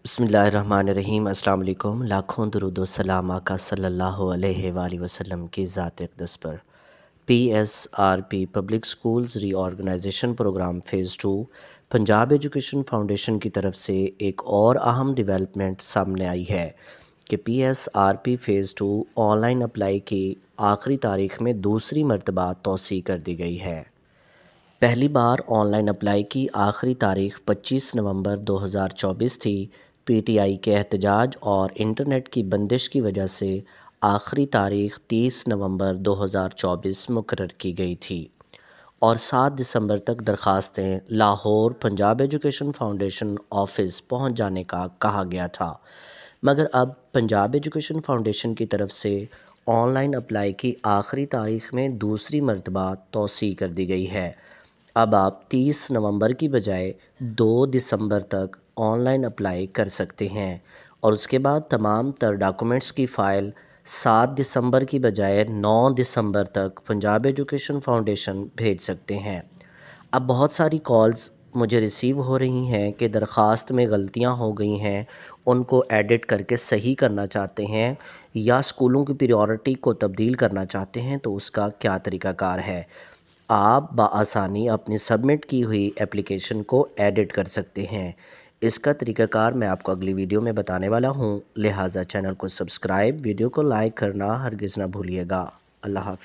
बिस्मिल्लाहिर्रहमानिर्रहीम। अस्सलाम वालेकुम। लाखों दुरूद व सलाम आका सल्लल्लाहु अलैहि वसल्लम की ज़ात अक़दस पर। PSRP public schools reorganization programme phase 2 Punjab education foundation की तरफ से एक और अहम डेवलपमेंट सामने आई है कि PSRP फ़ेज़ 2 ऑनलाइन अप्लाई की आखिरी तारीख में दूसरी मरतबा तौसी कर दी गई है। पहली बार ऑनलाइन अप्लाई की आखिरी तारीख 25 नवंबर 2024 थी। PTI के एहतजाज और इंटरनेट की बंदिश की वजह से आखिरी तारीख 30 नवंबर 2024 मुकर्रर की गई थी और 7 दिसंबर तक दरखास्तें Lahore Punjab education foundation office पहुंच जाने का कहा गया था, मगर अब पंजाब एजुकेशन फाउंडेशन की तरफ से ऑनलाइन अप्लाई की आखिरी तारीख में दूसरी मरतबा तौसी कर दी गई है। अब आप 30 नवंबर की बजाय 2 दिसंबर तक ऑनलाइन अप्लाई कर सकते हैं और उसके बाद तमाम तर डॉक्यूमेंट्स की फ़ाइल 7 दिसंबर की बजाय 9 दिसंबर तक पंजाब एजुकेशन फाउंडेशन भेज सकते हैं। अब बहुत सारी कॉल्स मुझे रिसीव हो रही हैं कि दरख्वास्त में गलतियां हो गई हैं, उनको एडिट करके सही करना चाहते हैं या स्कूलों की प्रायोरिटी को तब्दील करना चाहते हैं, तो उसका क्या तरीक़ाकार है। आप बआसानी अपनी सबमिट की हुई एप्लीकेशन को एडिट कर सकते हैं। इसका तरीक़ाकार मैं आपको अगली वीडियो में बताने वाला हूँ, लिहाजा चैनल को सब्सक्राइब, वीडियो को लाइक करना हरगिज़ ना भूलिएगा। अल्लाह हाफ़िज़।